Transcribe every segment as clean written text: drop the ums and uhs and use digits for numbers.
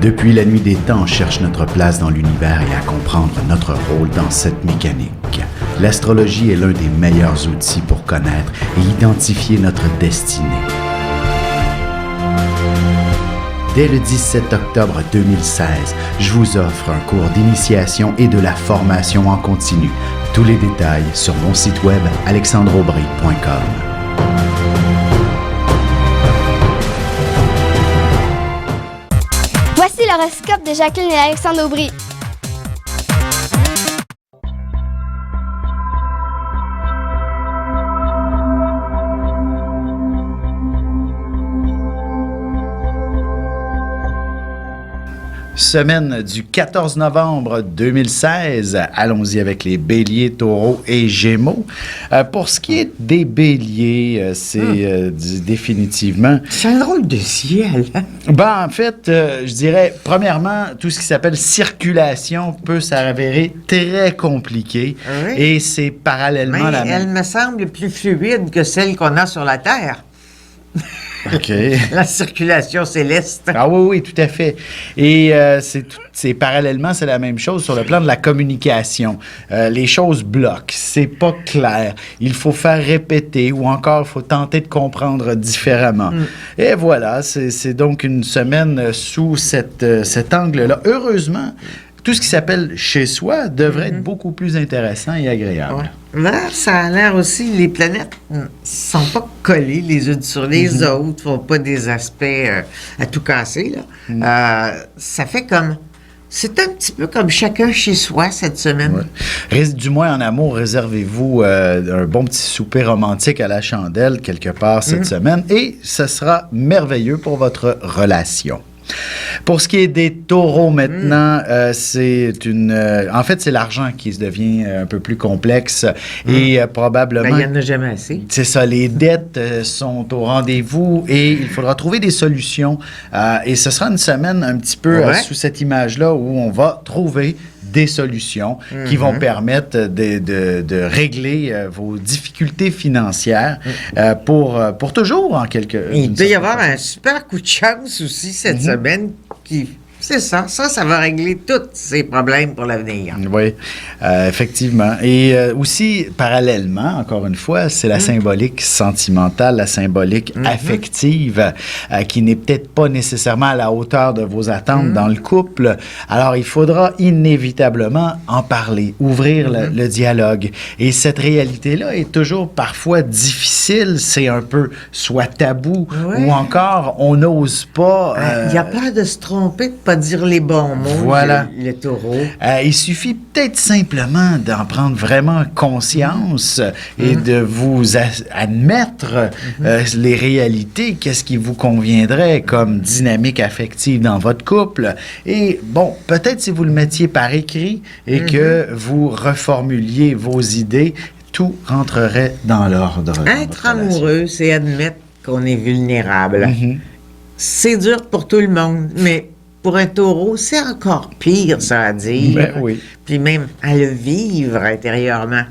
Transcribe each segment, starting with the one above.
Depuis la nuit des temps, on cherche notre place dans l'univers et à comprendre notre rôle dans cette mécanique. L'astrologie est l'un des meilleurs outils pour connaître et identifier notre destinée. Dès le 17 octobre 2016, je vous offre un cours d'initiation et de la formation en continu. Tous les détails sur mon site web alexandreaubry.com. Voici l'horoscope de Jacqueline et Alexandre Aubry. Semaine du 14 novembre 2016. Allons-y avec les béliers, taureaux et gémeaux. Pour ce qui est des béliers, c'est définitivement... C'est un drôle de ciel. Ben, en fait, je dirais, premièrement, tout ce qui s'appelle circulation peut s'avérer très compliqué. Oui. Et c'est parallèlement Mais elle me semble plus fluide que celle qu'on a sur la Terre. OK. La circulation céleste. Ah oui, oui, tout à fait. Et c'est parallèlement, c'est la même chose sur le plan de la communication. Les choses bloquent, c'est pas clair. Il faut faire répéter ou encore il faut tenter de comprendre différemment. Et voilà, c'est donc une semaine sous cet angle-là. Heureusement, tout ce qui s'appelle chez soi devrait être beaucoup plus intéressant et agréable. Ouais. Là, ça a l'air aussi, les planètes sont pas collées les unes sur les autres, font pas des aspects à tout casser. Là. Ça fait comme... C'est un petit peu comme chacun chez soi cette semaine. Ouais. Du moins en amour, réservez-vous un bon petit souper romantique à la chandelle quelque part cette semaine et ce sera merveilleux pour votre relation. Pour ce qui est des taureaux maintenant, c'est en fait, c'est l'argent qui se devient un peu plus complexe et probablement... Ben, il n'y en a jamais assez. C'est ça, les dettes sont au rendez-vous et il faudra trouver des solutions. Et ce sera une semaine un petit peu sous cette image-là où on va trouver des solutions qui vont permettre de régler vos difficultés financières pour toujours, en quelque sorte. Il peut y avoir un super coup de chance aussi cette semaine qui... C'est ça. Ça va régler tous ces problèmes pour l'avenir. Oui, effectivement. Et aussi, parallèlement, encore une fois, c'est la symbolique sentimentale, la symbolique affective, qui n'est peut-être pas nécessairement à la hauteur de vos attentes dans le couple. Alors, il faudra inévitablement en parler, ouvrir le dialogue. Et cette réalité-là est toujours parfois difficile. C'est un peu soit tabou ou encore on n'ose pas... Il y a peur de se tromper, de pas dire les bons mots, voilà. le taureau. Il suffit peut-être simplement d'en prendre vraiment conscience et de vous admettre les réalités, qu'est-ce qui vous conviendrait comme dynamique affective dans votre couple. Et bon, peut-être si vous le mettiez par écrit et que vous reformuliez vos idées, tout rentrerait dans l'ordre. Être amoureux, c'est admettre qu'on est vulnérable. C'est dur pour tout le monde, mais pour un taureau, c'est encore pire, ça à dire. Ben oui. Puis même à le vivre intérieurement.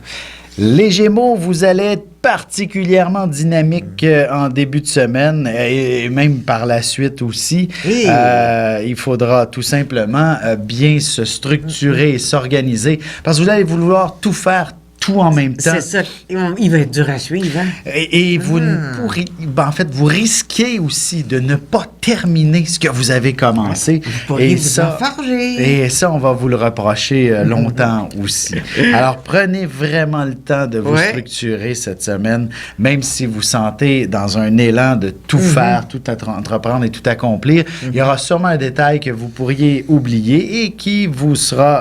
Les Gémeaux, vous allez être particulièrement dynamique en début de semaine et même par la suite aussi. Il faudra tout simplement bien se structurer et s'organiser parce que vous allez vouloir tout faire tout en même temps. C'est ça. Il va être dur à suivre. Hein? Et vous ne pourrez... Ben, en fait, vous risquez aussi de ne pas terminer ce que vous avez commencé. Vous pourriez vous enfarger. Et ça, on va vous le reprocher longtemps aussi. Alors, prenez vraiment le temps de vous structurer cette semaine, même si vous sentez dans un élan de tout faire, tout entreprendre et tout accomplir. Il y aura sûrement un détail que vous pourriez oublier et qui vous sera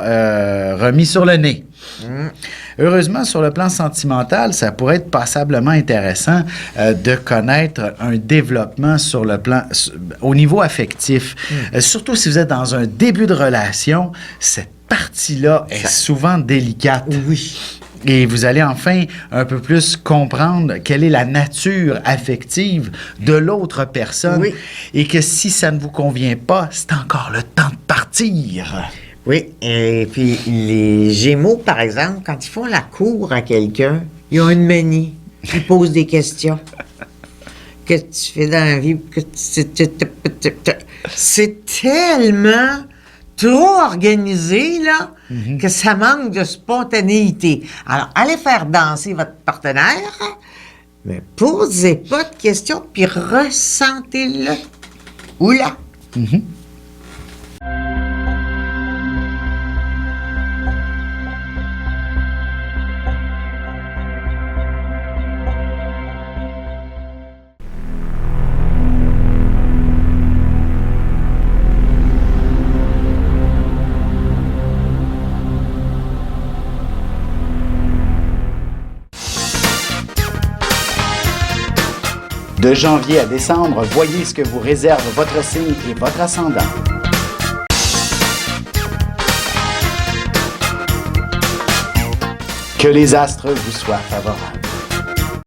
remis sur le nez. Heureusement, sur le plan sentimental, ça pourrait être passablement intéressant de connaître un développement sur le plan, au niveau affectif. Surtout si vous êtes dans un début de relation, cette partie-là est souvent délicate. Oui. Et vous allez enfin un peu plus comprendre quelle est la nature affective de l'autre personne. Oui. Et que si ça ne vous convient pas, c'est encore le temps de partir. Oui, et puis les Gémeaux, par exemple, quand ils font la cour à quelqu'un, ils ont une manie. Ils posent des questions. que tu fais dans la vie. C'est tellement trop organisé, là, que ça manque de spontanéité. Alors, allez faire danser votre partenaire, mais posez pas de questions, puis ressentez-le. Oula! De janvier à décembre, voyez ce que vous réserve votre signe et votre ascendant. Que les astres vous soient favorables.